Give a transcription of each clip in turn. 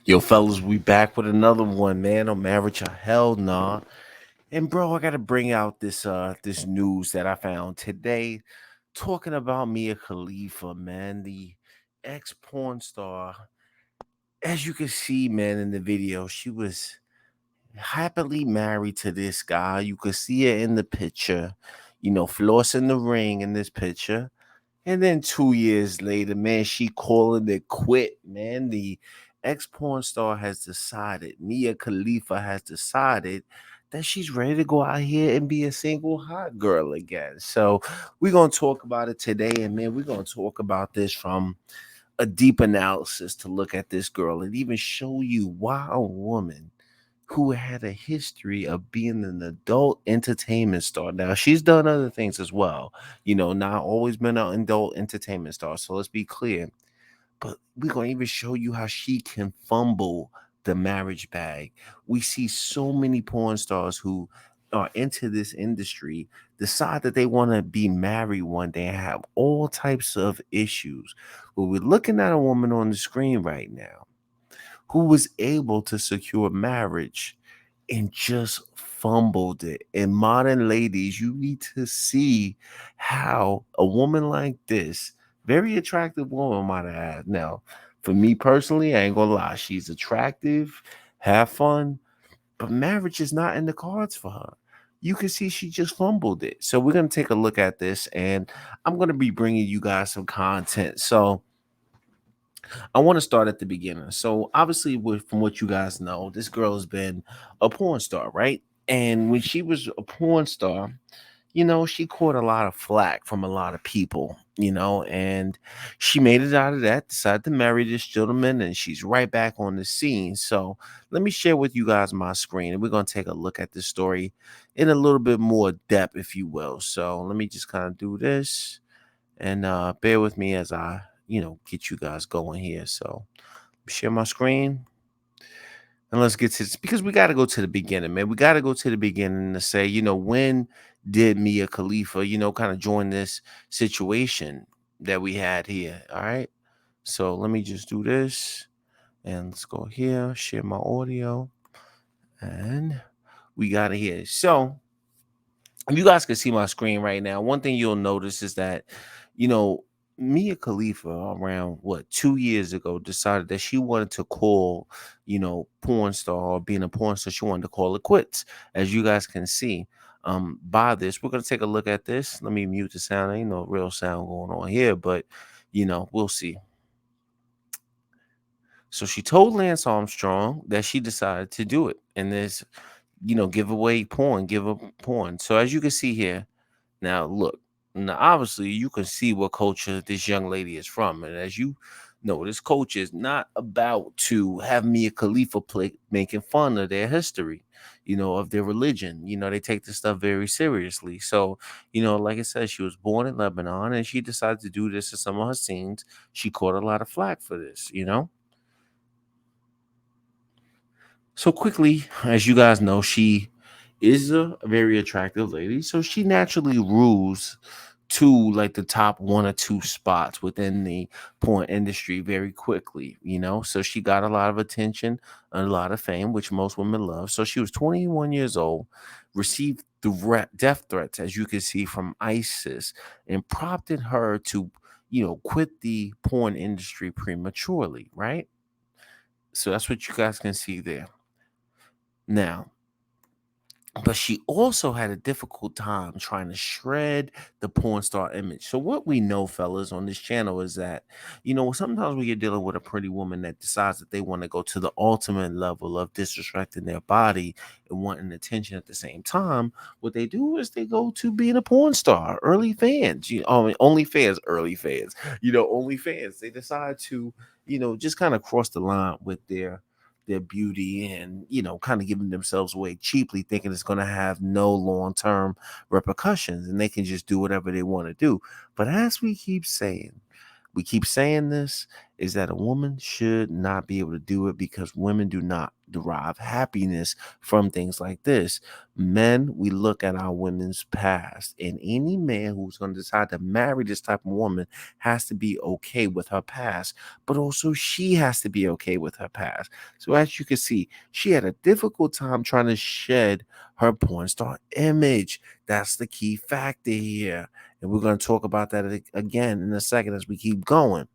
Yo, fellas, we back with another one, man. On marriage or hell nah. And bro, I gotta bring out this news that I found today, talking about Mia Khalifa, man, the ex porn star. As you can see, man, in the video, she was happily married to this guy. You could see her in the picture, flossing the ring in this picture. And then 2 years later, man, she calling it quit, man. The ex porn star has decided, Mia Khalifa has decided that she's ready to go out here and be a single hot girl again. So we're gonna talk about it today, and man, we're gonna talk about this from a deep analysis to look at this girl and even show you why a woman who had a history of being an adult entertainment star. Now, she's done other things as well, not always been an adult entertainment star. So let's be clear. But we're going to even show you how she can fumble the marriage bag. We see so many porn stars who are into this industry decide that they want to be married one day and have all types of issues. But we're looking at a woman on the screen right now who was able to secure marriage and just fumbled it. And modern ladies, you need to see how a woman like this, very attractive woman, might I add. Now, for me personally, I ain't gonna lie, she's attractive, have fun, but marriage is not in the cards for her. You can see she just fumbled it. So we're gonna take a look at this, and I'm gonna be bringing you guys some content. So I want to start at the beginning. So obviously, from what you guys know, this girl has been a porn star, right? And when she was a porn star, she caught a lot of flack from a lot of people, and she made it out of that, decided to marry this gentleman, and she's right back on the scene. So let me share with you guys my screen, and we're gonna take a look at this story in a little bit more depth, if you will. So let me just kind of do this and bear with me as I get you guys going here. So share my screen and let's get to this, because we got to go to the beginning, man. We got to go to the beginning to say, when did Mia Khalifa, kind of join this situation that we had here? All right, so let me just do this, and let's go here, share my audio, and we got it here. So you guys can see my screen right now. One thing you'll notice is that, you know, Mia Khalifa around 2 years ago decided that she wanted to call, porn star, or being a porn star, she wanted to call it quits. As you guys can see, by this, we're gonna take a look at this. Let me mute the sound. Ain't no real sound going on here, but we'll see. So she told Lance Armstrong that she decided to do it, and this, give away porn, give up porn. So as you can see here. Now, look, now obviously you can see what culture this young lady is from. And as you know, this culture is not about to have Mia Khalifa play making fun of their history, of their religion. They take this stuff very seriously. So, like I said, she was born in Lebanon and she decided to do this in some of her scenes. She caught a lot of flack for this. So quickly, as you guys know, she is a very attractive lady. So she naturally rules to like the top one or two spots within the porn industry very quickly. So she got a lot of attention and a lot of fame, which most women love. So she was 21 years old, received death threats, as you can see, from ISIS, and prompted her to, quit the porn industry prematurely, right? So that's what you guys can see there. Now, but she also had a difficult time trying to shred the porn star image. So what we know, fellas, on this channel is that, sometimes when you're dealing with a pretty woman that decides that they want to go to the ultimate level of disrespecting their body and wanting attention at the same time, what they do is they go to being a porn star, early fans, only fans, early fans, only fans. They decide to, just kind of cross the line with their beauty and kind of giving themselves away cheaply, thinking it's going to have no long-term repercussions and they can just do whatever they want to do. But as we keep saying, we keep saying this, is that a woman should not be able to do it because women do not derive happiness from things like this. Men, we look at our women's past, and any man who's going to decide to marry this type of woman has to be okay with her past, but also she has to be okay with her past. So, as you can see, she had a difficult time trying to shed her porn star image. That's the key factor here. And we're going to talk about that again in a second as we keep going.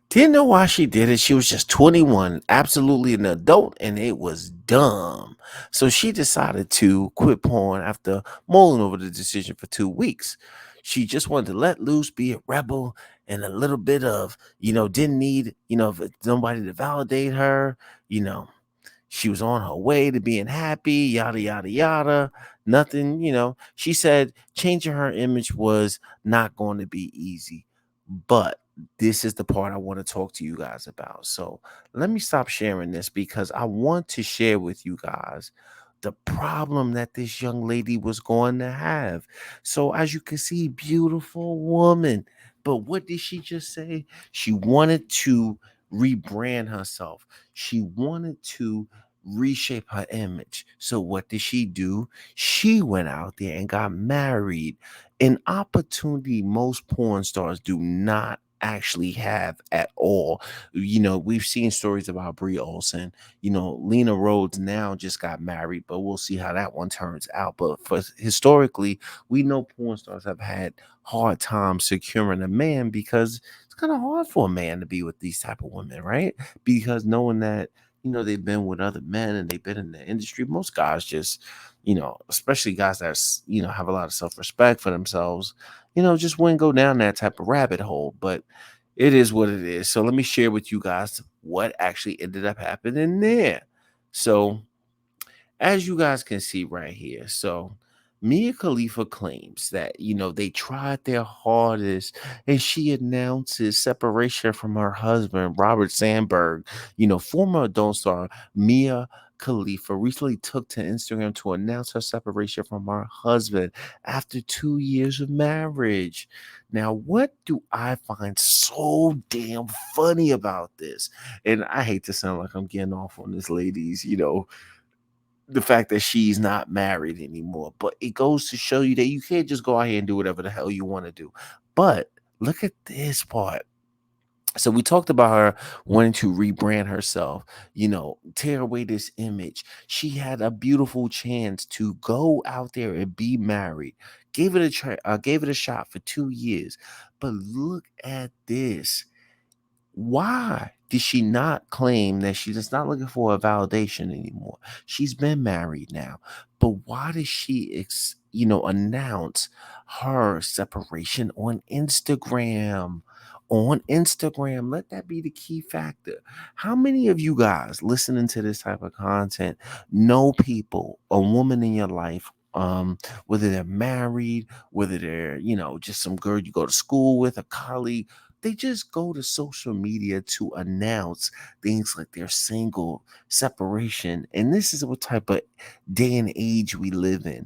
Didn't know why she did it. She was just 21, absolutely an adult, and it was dumb. So she decided to quit porn after mulling over the decision for 2 weeks. She just wanted to let loose, be a rebel, and a little bit of, didn't need, nobody to validate her, you know. She was on her way to being happy, yada, yada, yada. Nothing, She said changing her image was not going to be easy. But this is the part I want to talk to you guys about. So let me stop sharing this because I want to share with you guys the problem that this young lady was going to have. So, as you can see, beautiful woman. But what did she just say? She wanted to rebrand herself. She wanted to reshape her image. So what did she do? She went out there and got married. An opportunity most porn stars do not actually have at all. We've seen stories about Brie Olsen. Lena Rhodes now just got married, but we'll see how that one turns out. But for historically, we know porn stars have had hard times securing a man because it's kind of hard for a man to be with these type of women, right? Because knowing that they've been with other men and they've been in the industry. Most guys just, especially guys that have a lot of self-respect for themselves, just wouldn't go down that type of rabbit hole. But it is what it is. So let me share with you guys what actually ended up happening there. So as you guys can see right here. So Mia Khalifa claims that, they tried their hardest and she announces separation from her husband, Robert Sandberg. Former adult star Mia Khalifa recently took to Instagram to announce her separation from her husband after 2 years of marriage. Now, what do I find so damn funny about this? And I hate to sound like I'm getting off on this ladies, the fact that she's not married anymore. But it goes to show you that you can't just go out here and do whatever the hell you want to do. But look at this part. So we talked about her wanting to rebrand herself, tear away this image. She had a beautiful chance to go out there and be married. Gave it a shot for 2 years. But look at this. Why did she not claim that she's just not looking for a validation anymore? She's been married now, but why did she, announce her separation on Instagram? On Instagram, let that be the key factor. How many of you guys listening to this type of content know people, a woman in your life, whether they're married, whether they're, just some girl you go to school with, a colleague, they just go to social media to announce things like their single, separation. And this is what type of day and age we live in.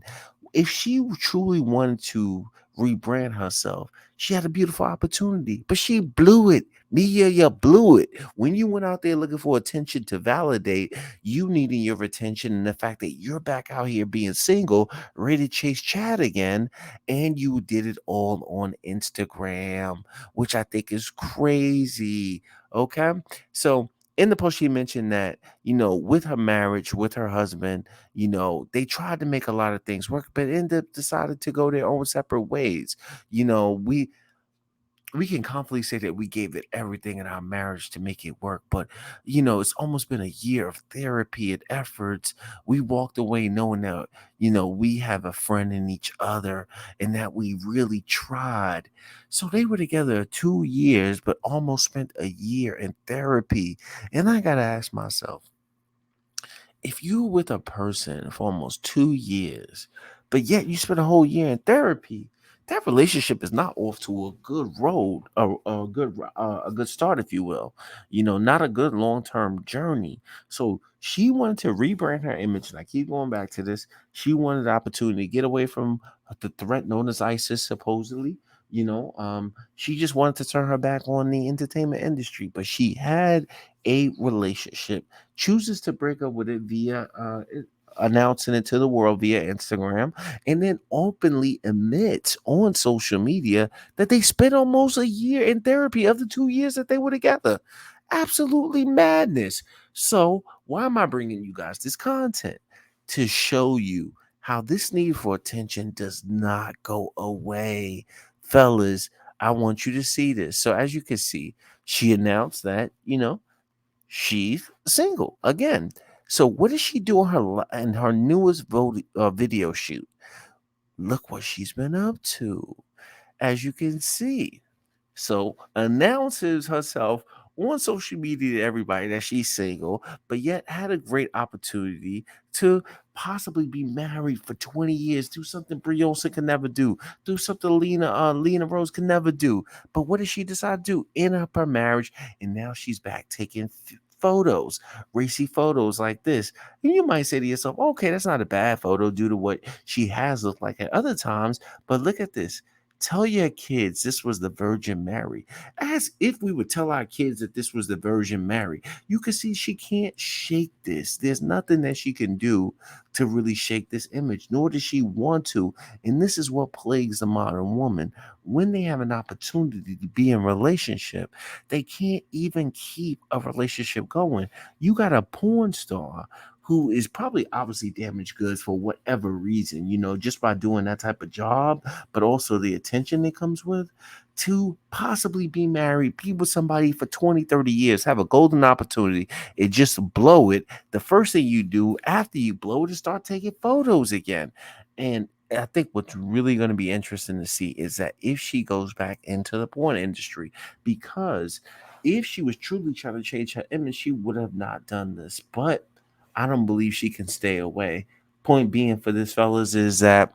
If she truly wanted to rebrand herself, she had a beautiful opportunity, but she blew it. Mia, you blew it. When you went out there looking for attention to validate, you needing your attention and the fact that you're back out here being single, ready to chase Chad again, and you did it all on Instagram, which I think is crazy. Okay. So in the post, she mentioned that, with her marriage, with her husband, they tried to make a lot of things work, but ended up decided to go their own separate ways. We can confidently say that we gave it everything in our marriage to make it work. But, it's almost been a year of therapy and efforts. We walked away knowing that, we have a friend in each other and that we really tried. So they were together 2 years, but almost spent a year in therapy. And I got to ask myself, if you're with a person for almost 2 years, but yet you spent a whole year in therapy, that relationship is not off to a good road, a good start, if you will. Not a good long term journey. So she wanted to rebrand her image, and I keep going back to this. She wanted the opportunity to get away from the threat known as ISIS, supposedly. She just wanted to turn her back on the entertainment industry, but she had a relationship, chooses to break up with it via announcing it to the world via Instagram, and then openly admits on social media that they spent almost a year in therapy of the 2 years that they were together. Absolutely madness. So, why am I bringing you guys this content? To show you how this need for attention does not go away. Fellas, I want you to see this. So, as you can see, she announced that, she's single again. So, what does she do in her newest video shoot? Look what she's been up to, as you can see. So announces herself on social media to everybody that she's single, but yet had a great opportunity to possibly be married for 20 years, do something Briosa can never do something Lena Rose can never do. But what did she decide to do? End up her marriage, and now she's back taking photos, racy photos like this. And you might say to yourself, okay, that's not a bad photo due to what she has looked like at other times, but look at this. Tell your kids this was the Virgin Mary. As if we would tell our kids that this was the Virgin Mary. You can see she can't shake this. There's nothing that she can do to really shake this image, nor does she want to. And this is what plagues the modern woman. When they have an opportunity to be in relationship, they can't even keep a relationship going. You got a porn star who is probably obviously damaged goods for whatever reason, just by doing that type of job, but also the attention that comes with, to possibly be married, be with somebody for 20, 30 years, have a golden opportunity, and just blow it. The first thing you do after you blow it is start taking photos again. And I think what's really going to be interesting to see is that if she goes back into the porn industry, because if she was truly trying to change her image, she would have not done this. But I don't believe she can stay away. Point being for this, fellas, is that